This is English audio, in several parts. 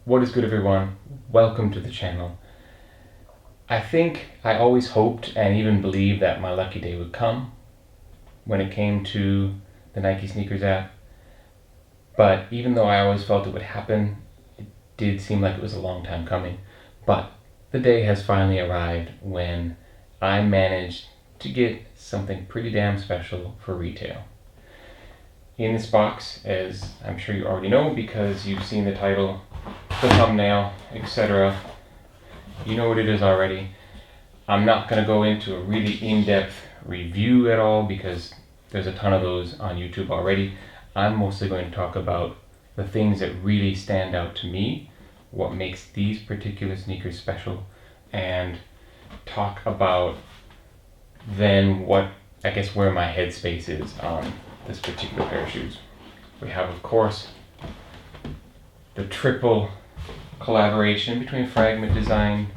What is good, everyone? Welcome to the channel. I think I always hoped and even believed that my lucky day would come when it came to the Nike sneakers app. But even though I always felt it would happen, it did seem like it was a long time coming. But the day has finally arrived when I managed to get something pretty damn special for retail. In this box, as I'm sure you already know because you've seen the title, the thumbnail, etc. You know what it is already. I'm not going to go into a really in-depth review at all because there's a ton of those on YouTube already. I'm mostly going to talk about the things that really stand out to me, what makes these particular sneakers special, and talk about then what, I guess, where my headspace is on this particular pair of shoes. We have, of course, the triple collaboration between Fragment Design,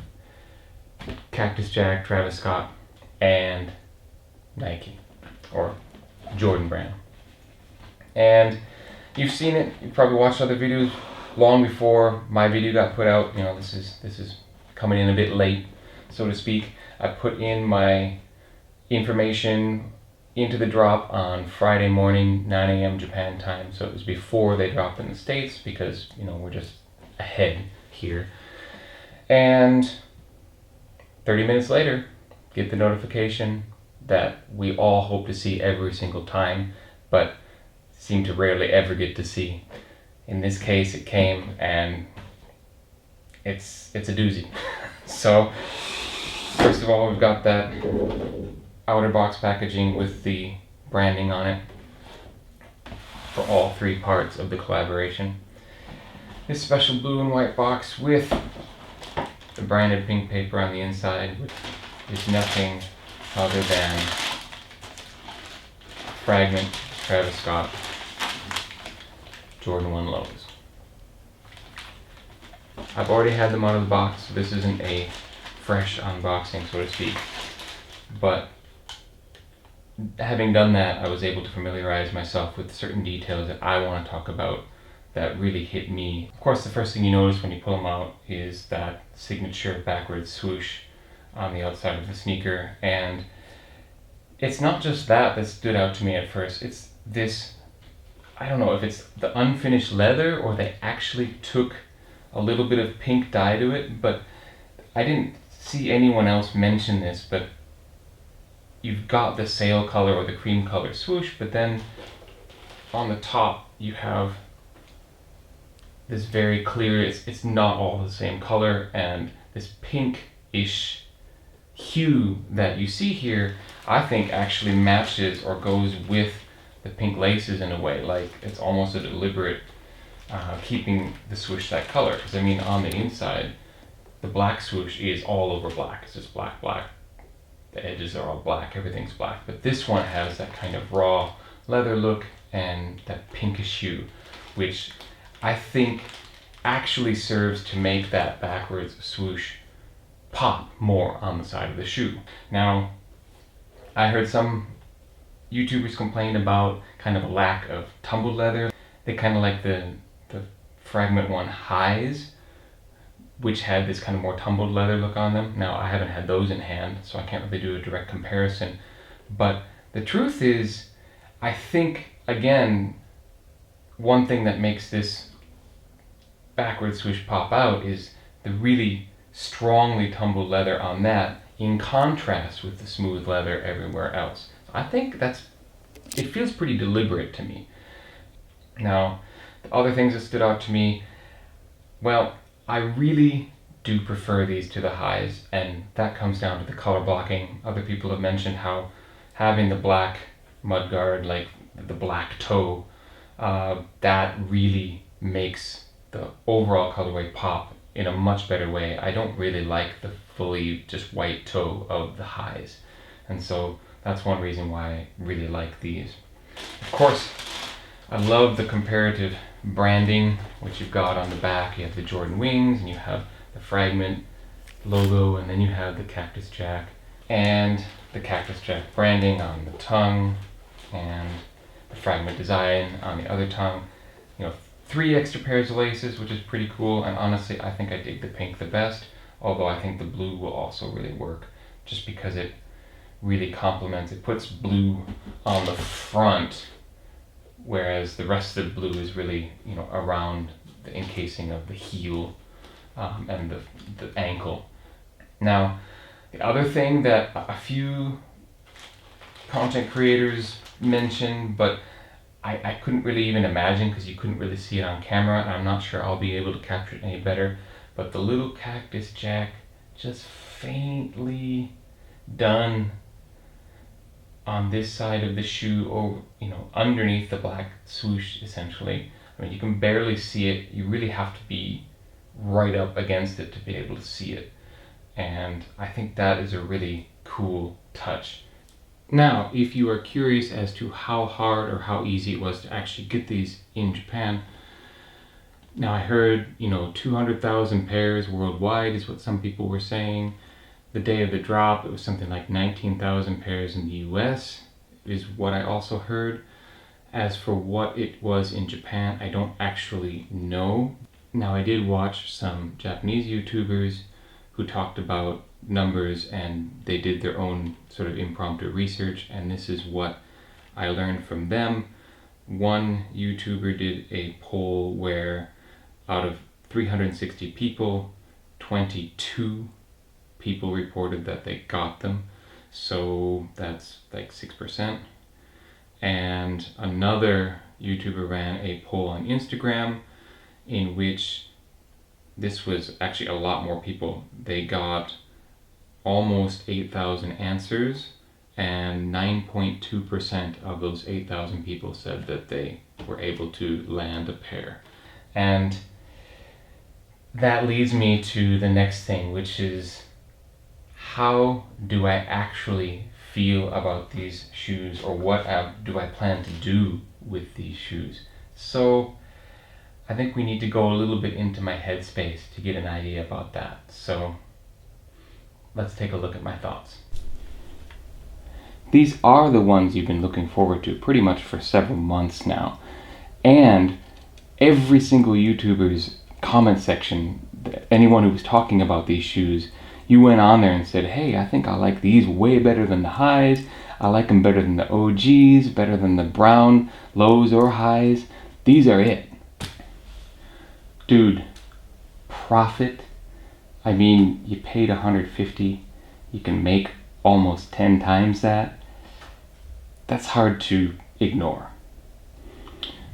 Cactus Jack, Travis Scott, and Nike, or Jordan brand. And you've seen it, you've probably watched other videos long before my video got put out. You know, this is coming in a bit late, so to speak. I put in my information into the drop on Friday morning, 9 a.m. Japan time, so it was before they dropped in the States because, you know, we're just ahead here. And 30 minutes later, get the notification that we all hope to see every single time, but seem to rarely ever get to see. In this case, it came, and it's a doozy. So, first of all, we've got that outer box packaging with the branding on it for all three parts of the collaboration. This special blue and white box with the branded pink paper on the inside, which is nothing other than Fragment, Travis Scott, Jordan 1 logos. I've already had them out of the box, so this isn't a fresh unboxing, so to speak. But having done that, I was able to familiarize myself with certain details that I want to talk about that really hit me. Of course, the first thing you notice when you pull them out is that signature backwards swoosh on the outside of the sneaker. And it's not just that stood out to me at first. It's this, I don't know if it's the unfinished leather or they actually took a little bit of pink dye to it, but I didn't see anyone else mention this, but you've got the sail color or the cream color swoosh, but then on the top you have this very clear, it's not all the same color, and this pink-ish hue that you see here, I think actually matches or goes with the pink laces in a way, like it's almost a deliberate keeping the swoosh that color, because I mean on the inside, the black swoosh is all over black, it's just black, black. The edges are all black, everything's black. But this one has that kind of raw leather look and that pinkish hue, which I think actually serves to make that backwards swoosh pop more on the side of the shoe. Now, I heard some YouTubers complain about kind of a lack of tumbled leather. They kind of like the Fragment 1 highs, which had this kind of more tumbled leather look on them. Now, I haven't had those in hand, so I can't really do a direct comparison. But the truth is, I think, again, one thing that makes this backward swoosh pop out is the really strongly tumbled leather on that in contrast with the smooth leather everywhere else. I think it feels pretty deliberate to me. Now, the other things that stood out to me, well, I really do prefer these to the highs, and that comes down to the color blocking. Other people have mentioned how having the black mudguard, like the black toe, that really makes the overall colorway pop in a much better way. I don't really like the fully just white toe of the highs, and so that's one reason why I really like these. Of course, I love the comparative branding, which you've got on the back. You have the Jordan wings, and you have the Fragment logo, and then you have the Cactus Jack, and the Cactus Jack branding on the tongue, and the Fragment design on the other tongue. You know, 3 extra pairs of laces, which is pretty cool, and honestly I think I dig the pink the best, although I think the blue will also really work, just because it really complements, it puts blue on the front, whereas the rest of the blue is really, around the encasing of the heel and the ankle. Now, the other thing that a few content creators mentioned, but I couldn't really even imagine because you couldn't really see it on camera, and I'm not sure I'll be able to capture it any better, but the little cactus jack just faintly done on this side of the shoe, or underneath the black swoosh essentially. I mean, you can barely see it. You really have to be right up against it to be able to see it, and I think that is a really cool touch. Now, if you are curious as to how hard or how easy it was to actually get these in Japan, now I heard 200,000 pairs worldwide is what some people were saying. The day of the drop, it was something like 19,000 pairs in the US, is what I also heard. As for what it was in Japan, I don't actually know. Now, I did watch some Japanese YouTubers who talked about numbers, and they did their own sort of impromptu research, and this is what I learned from them. One YouTuber did a poll where out of 360 people, 22 people reported that they got them, so that's like 6%. And another YouTuber ran a poll on Instagram in which this was actually a lot more people. They got almost 8,000 answers, and 9.2% of those 8,000 people said that they were able to land a pair. And that leads me to the next thing, which is, how do I actually feel about these shoes, or what do I plan to do with these shoes? So I think we need to go a little bit into my headspace to get an idea about that. So let's take a look at my thoughts. These are the ones you've been looking forward to pretty much for several months now. And every single YouTuber's comment section, anyone who was talking about these shoes, you went on there and said, hey, I think I like these way better than the highs. I like them better than the OGs, better than the brown lows or highs. These are it. Dude, profit. I mean, you paid $150, you can make almost 10 times that. That's hard to ignore.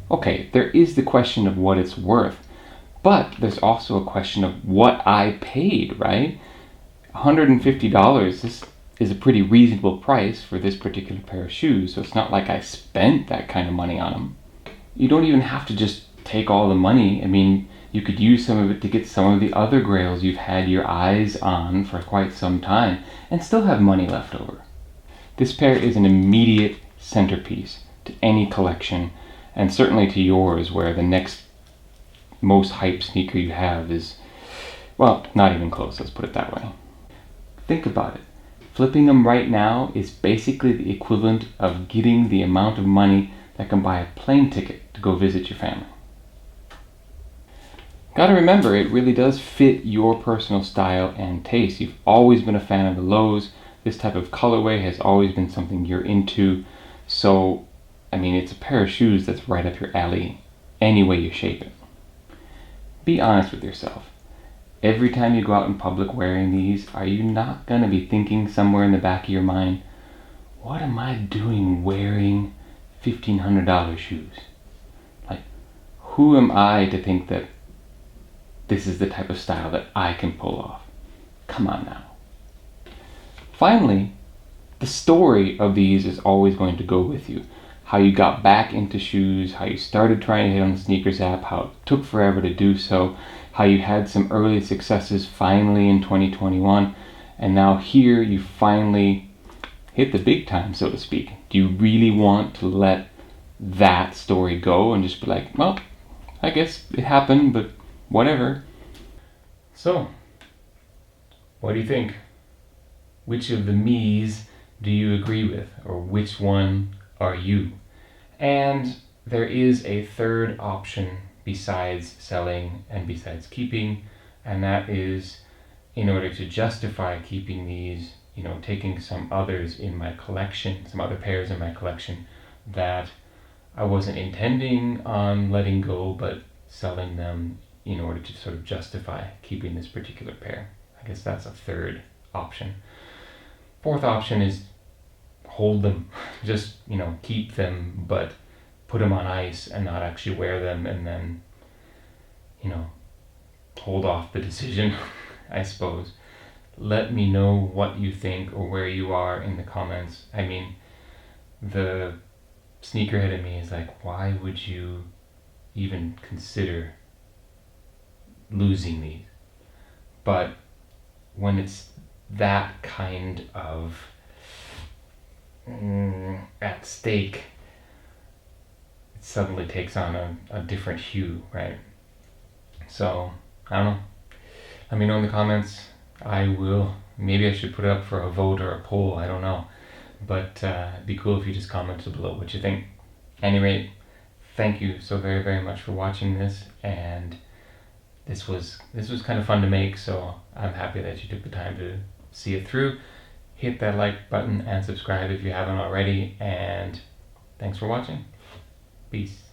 Okay, there is the question of what it's worth, but there's also a question of what I paid, right? $150, this is a pretty reasonable price for this particular pair of shoes, so it's not like I spent that kind of money on them. You don't even have to just take all the money. I mean, you could use some of it to get some of the other grails you've had your eyes on for quite some time and still have money left over. This pair is an immediate centerpiece to any collection, and certainly to yours, where the next most hype sneaker you have is, well, not even close, let's put it that way. Think about it. Flipping them right now is basically the equivalent of getting the amount of money that can buy a plane ticket to go visit your family. Gotta remember, it really does fit your personal style and taste. You've always been a fan of the lows. This type of colorway has always been something you're into. So, I mean, it's a pair of shoes that's right up your alley, any way you shape it. Be honest with yourself. Every time you go out in public wearing these, are you not gonna be thinking somewhere in the back of your mind, what am I doing wearing $1,500 shoes? Like, who am I to think that this is the type of style that I can pull off? Come on now. Finally, the story of these is always going to go with you. How you got back into shoes, how you started trying to hit on the sneakers app, how it took forever to do so, how you had some early successes finally in 2021, and now here you finally hit the big time, so to speak. Do you really want to let that story go and just be like, well, I guess it happened, but whatever? So, what do you think? Which of the me's do you agree with, or which one are you? And there is a third option besides selling and besides keeping, and that is in order to justify keeping these, taking some others in my collection, some other pairs in my collection that I wasn't intending on letting go, but selling them in order to sort of justify keeping this particular pair. I guess that's a third option. Fourth option is hold them, just, keep them, but put them on ice and not actually wear them, and then, hold off the decision, I suppose. Let me know what you think or where you are in the comments. I mean, the sneakerhead in me is like, why would you even consider losing these? But when it's that kind of at stake, it suddenly takes on a different hue, right? So, I don't know. Let me know in the comments. Maybe I should put it up for a vote or a poll, I don't know. But it'd be cool if you just commented below what you think. Anyway, thank you so very, very much for watching this, and this was kind of fun to make, so I'm happy that you took the time to see it through. Hit that like button and subscribe if you haven't already, and thanks for watching. Peace.